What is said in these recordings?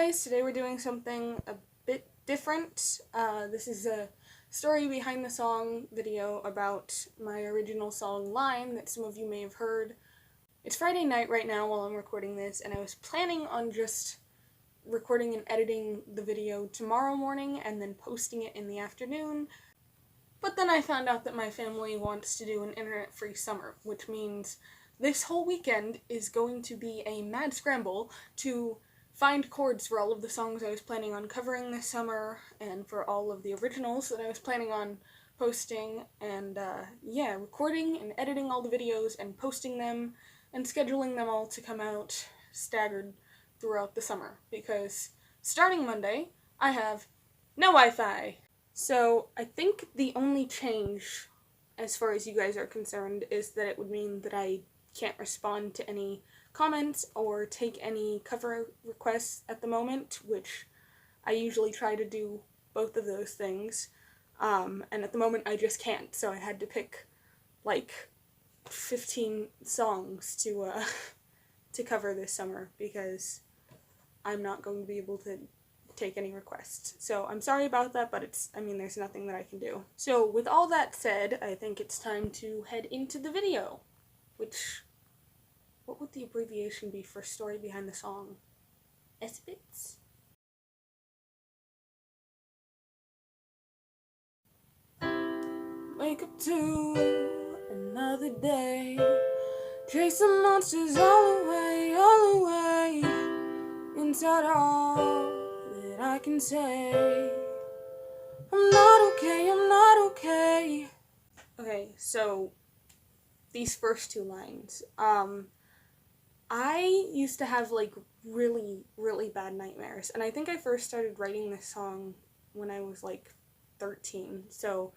guys, today we're doing something a bit different. This is a story behind the song video about my original song Line that some of you may have heard. It's Friday night right now while I'm recording this, and I was planning on just recording and editing the video tomorrow morning and then posting it in the afternoon. But then I found out that my family wants to do an internet-free summer, which means this whole weekend is going to be a mad scramble to find chords for all of the songs I was planning on covering this summer, and for all of the originals that I was planning on posting, and recording and editing all the videos and posting them and scheduling them all to come out staggered throughout the summer, because starting Monday, I have no Wi-Fi. So I think the only change, as far as you guys are concerned, is that it would mean that I can't respond to any comments or take any cover requests at the moment, which I usually try to do both of those things, and at the moment I just can't, so I had to pick like 15 songs to cover this summer, because I'm not going to be able to take any requests. So I'm sorry about that, but there's nothing that I can do. So with all that said, I think it's time to head into the video, which, what would the abbreviation be for story behind the song? SBTS? Wake up to another day, chasing monsters all the way, inside all that I can say, I'm not okay, I'm not okay. Okay, so these first two lines, I used to have like really, really bad nightmares, and I think I first started writing this song when I was like 13, so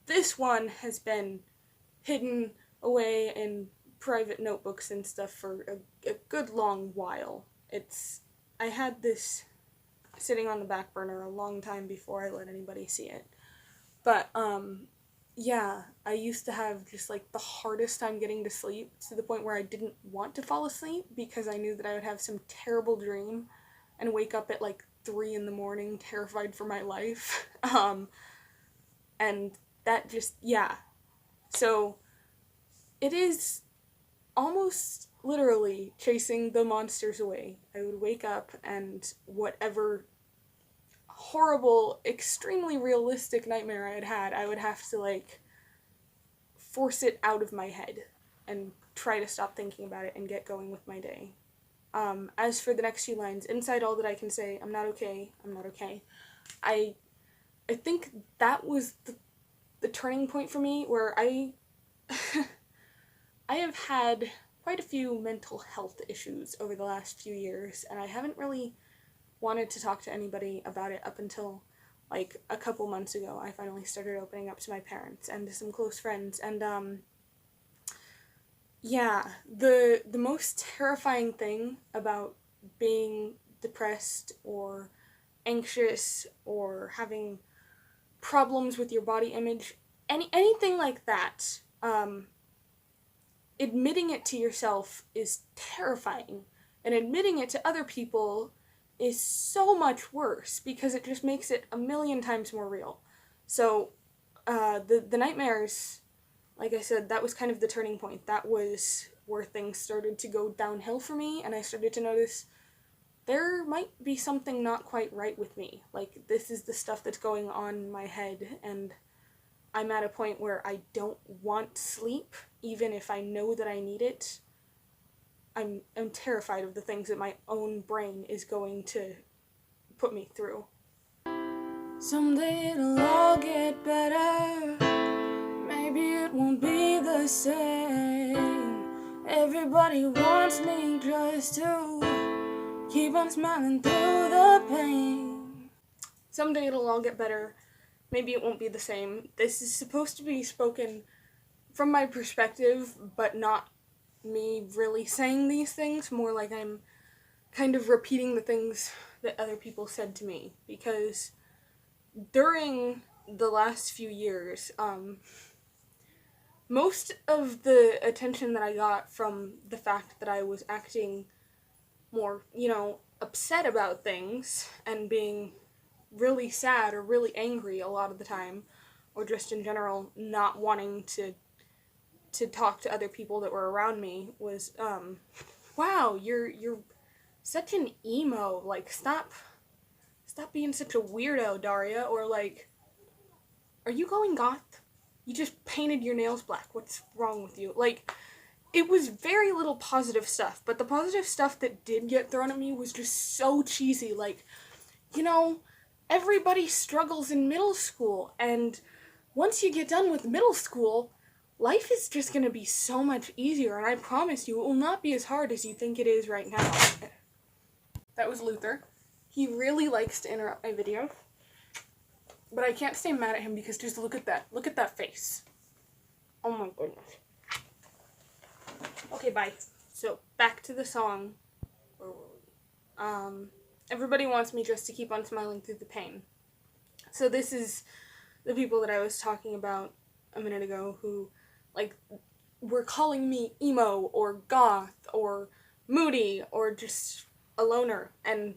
this one has been hidden away in private notebooks and stuff for a good long while. I had this sitting on the back burner a long time before I let anybody see it, but yeah, I used to have just like the hardest time getting to sleep, to the point where I didn't want to fall asleep because I knew that I would have some terrible dream and wake up at like 3 in the morning terrified for my life. And that just, yeah. So it is almost literally chasing the monsters away. I would wake up and whatever horrible, extremely realistic nightmare I had, I would have to like force it out of my head and try to stop thinking about it and get going with my day. As for the next few lines, inside all that I can say, I'm not okay, I'm not okay. I think that was the turning point for me, where I have had quite a few mental health issues over the last few years, and I haven't really wanted to talk to anybody about it up until like a couple months ago. I finally started opening up to my parents and to some close friends, and the most terrifying thing about being depressed or anxious or having problems with your body image, anything like that, admitting it to yourself is terrifying, and admitting it to other people is so much worse, because it just makes it a million times more real. So the nightmares, like I said, that was kind of the turning point. That was where things started to go downhill for me, and I started to notice there might be something not quite right with me. Like, this is the stuff that's going on in my head, and I'm at a point where I don't want sleep, even if I know that I need it. I'm terrified of the things that my own brain is going to put me through. Someday it'll all get better, maybe it won't be the same. Everybody wants me just to keep on smiling through the pain. Someday it'll all get better, maybe it won't be the same. This is supposed to be spoken from my perspective, but not me really saying these things, more like I'm kind of repeating the things that other people said to me, because during the last few years, most of the attention that I got from the fact that I was acting more, upset about things and being really sad or really angry a lot of the time, or just in general not wanting to talk to other people that were around me, was wow, you're such an emo, like stop being such a weirdo, Daria, or like, are you going goth? You just painted your nails black, what's wrong with you? Like, it was very little positive stuff, but the positive stuff that did get thrown at me was just so cheesy. Like, you know, everybody struggles in middle school, and once you get done with middle school, life is just gonna be so much easier, and I promise you, it will not be as hard as you think it is right now. That was Luther. He really likes to interrupt my videos, but I can't stay mad at him because just look at that. Look at that face. Oh my goodness. Okay, bye. So, back to the song. Everybody wants me just to keep on smiling through the pain. So this is the people that I was talking about a minute ago who, like, were calling me emo or goth or moody or just a loner, and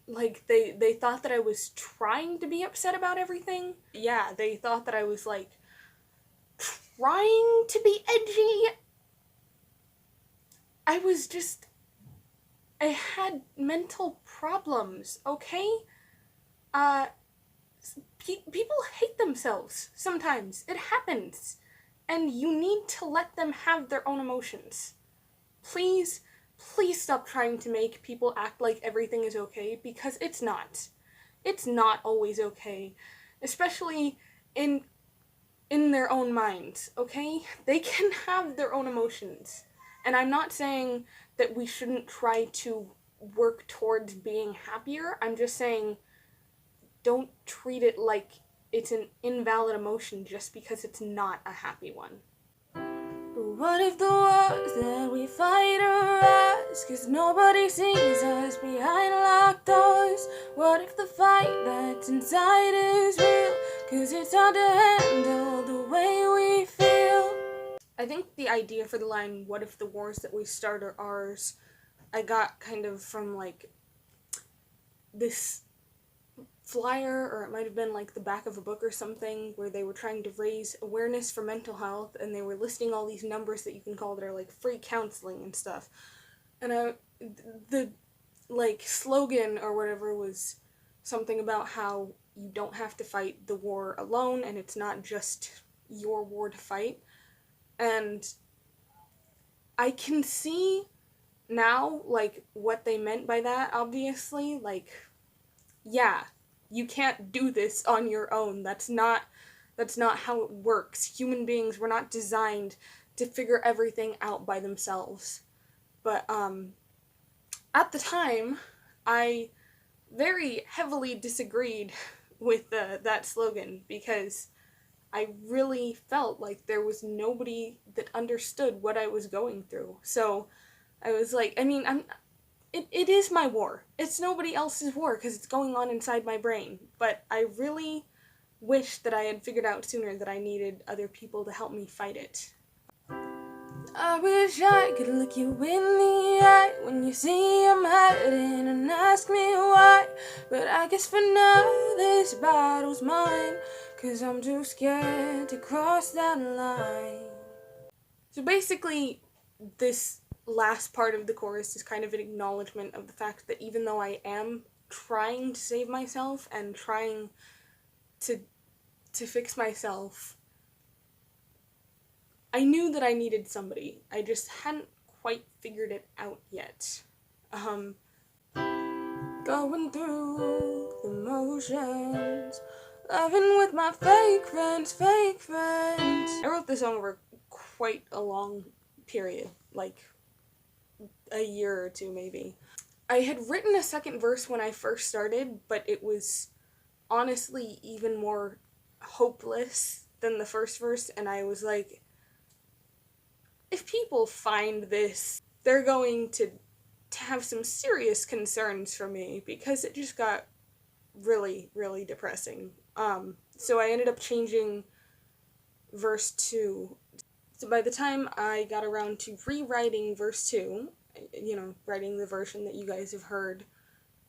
like they thought that I was trying to be upset about everything. Yeah, they thought that I was like trying to be edgy. I had mental problems, okay? People hate themselves sometimes. It happens. And you need to let them have their own emotions. Please stop trying to make people act like everything is okay, because it's not. It's not always okay. Especially in their own minds, okay? They can have their own emotions. And I'm not saying that we shouldn't try to work towards being happier. I'm just saying don't treat it like it's an invalid emotion just because it's not a happy one. But what if the wars that we fight are ours? 'Cause nobody sees us behind locked doors. What if the fight that's inside is real? 'Cause it's hard to handle the way we feel. I think the idea for the line, what if the wars that we start are ours, I got kind of from like this flyer, or it might have been like the back of a book or something, where they were trying to raise awareness for mental health, and they were listing all these numbers that you can call that are like free counseling and stuff. And the like slogan or whatever was something about how you don't have to fight the war alone, and it's not just your war to fight. And I can see now, like, what they meant by that, obviously. Like, yeah, you can't do this on your own. That's not how it works. Human beings were not designed to figure everything out by themselves. But, at the time, I very heavily disagreed with that slogan, because I really felt like there was nobody that understood what I was going through. So I was like, I mean, it is my war. It's nobody else's war because it's going on inside my brain. But I really wish that I had figured out sooner that I needed other people to help me fight it. I wish I could look you in the eye when you see I'm hiding and ask me why. But I guess for now this battle's mine, 'cause I'm too scared to cross that line. So basically, this last part of the chorus is kind of an acknowledgement of the fact that even though I am trying to save myself and trying to fix myself, I knew that I needed somebody. I just hadn't quite figured it out yet. Going through the motions, loving with my fake friends. I wrote this song over quite a long period, like a year or two maybe. I had written a second verse when I first started, but it was honestly even more hopeless than the first verse, and I was like, if people find this, they're going to have some serious concerns for me, because it just got really, really depressing. So I ended up changing verse 2. So by the time I got around to rewriting verse 2, you know, writing the version that you guys have heard,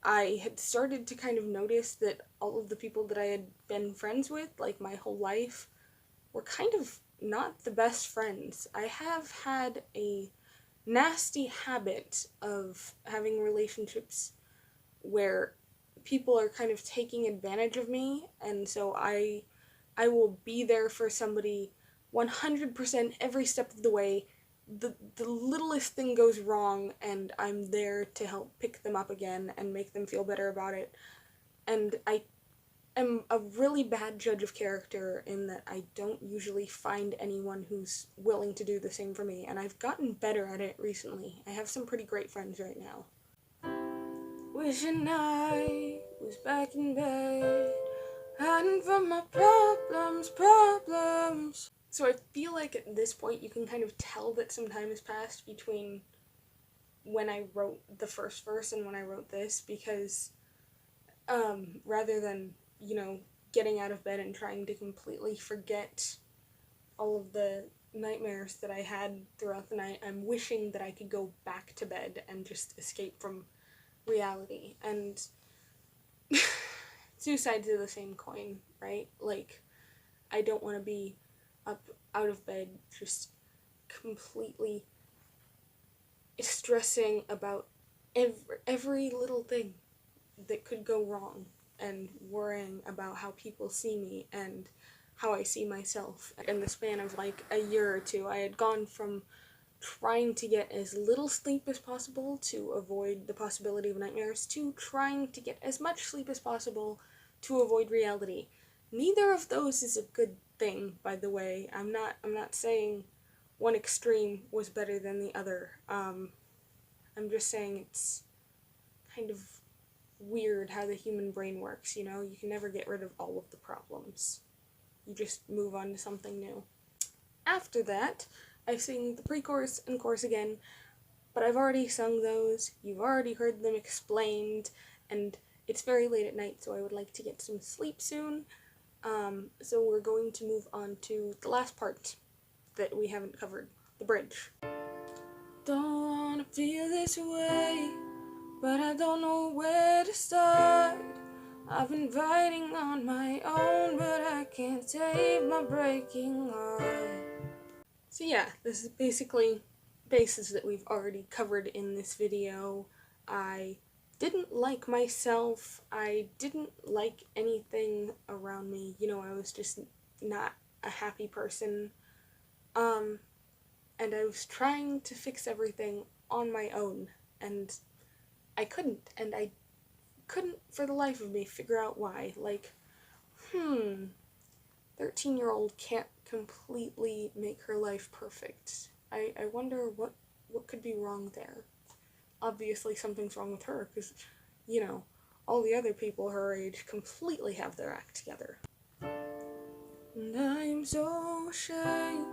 I had started to kind of notice that all of the people that I had been friends with, like my whole life, were kind of not the best friends. I have had a nasty habit of having relationships where people are kind of taking advantage of me, and so I will be there for somebody 100% every step of the way. The littlest thing goes wrong, and I'm there to help pick them up again and make them feel better about it. And I am a really bad judge of character in that I don't usually find anyone who's willing to do the same for me, and I've gotten better at it recently. I have some pretty great friends right now. Wishing I was back in bed, hiding from my problems. So I feel like at this point you can kind of tell that some time has passed between when I wrote the first verse and when I wrote this, because rather than, getting out of bed and trying to completely forget all of the nightmares that I had throughout the night, I'm wishing that I could go back to bed and just escape from reality. And two sides of the same coin, right? Like, I don't want to be up out of bed just completely stressing about every little thing that could go wrong, and worrying about how people see me and how I see myself. In the span of like a year or two, I had gone from trying to get as little sleep as possible to avoid the possibility of nightmares to trying to get as much sleep as possible to avoid reality. Neither of those is a good thing, by the way. I'm not saying one extreme was better than the other. I'm just saying it's kind of weird how the human brain works, you can never get rid of all of the problems. You just move on to something new. After that, I sing the pre-chorus and chorus again, but I've already sung those, you've already heard them explained, and it's very late at night, so I would like to get some sleep soon. So we're going to move on to the last part that we haven't covered, the bridge. Don't wanna feel this way, but I don't know where to start. I've been writing on my own, but I can't take my breaking heart. So yeah, this is basically bases that we've already covered in this video. I didn't like myself. I didn't like anything around me. I was just not a happy person. And I was trying to fix everything on my own, and I couldn't for the life of me figure out why. Like, 13-year-old can't completely make her life perfect. I wonder what could be wrong there. Obviously something's wrong with her, because, all the other people her age completely have their act together. And I am so ashamed,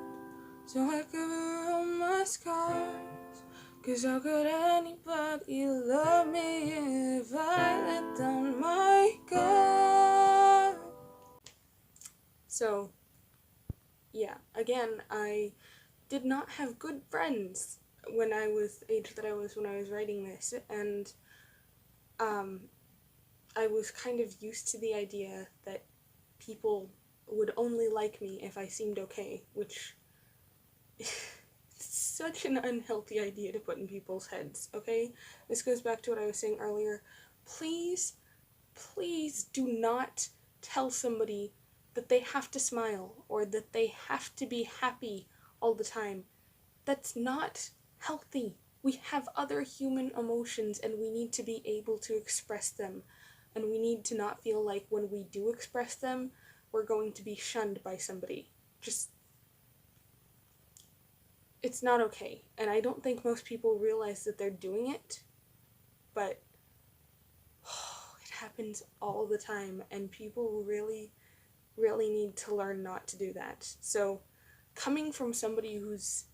so I cover all my scars, 'cause how could anybody love me if I let down my guard? So, yeah, again, I did not have good friends when I was the age that I was when I was writing this, and I was kind of used to the idea that people would only like me if I seemed okay, which is such an unhealthy idea to put in people's heads, okay? This goes back to what I was saying earlier. Please do not tell somebody that they have to smile or that they have to be happy all the time. That's not healthy. We have other human emotions, and we need to be able to express them. And we need to not feel like when we do express them, we're going to be shunned by somebody. It's not okay. And I don't think most people realize that they're doing it, but it happens all the time, and people really need to learn not to do that. So, coming from somebody who's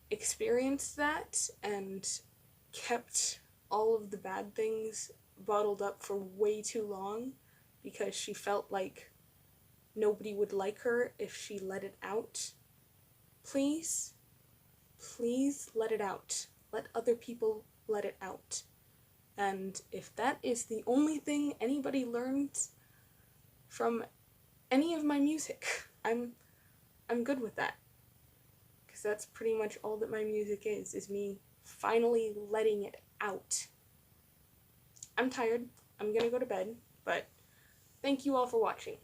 experienced that and kept all of the bad things bottled up for way too long because she felt like nobody would like her if she let it out, please let it out. Let other people let it out. And if that is the only thing anybody learns from any of my music, I'm good with that. Because that's pretty much all that my music is me finally letting it out. I'm tired. I'm gonna go to bed, but thank you all for watching.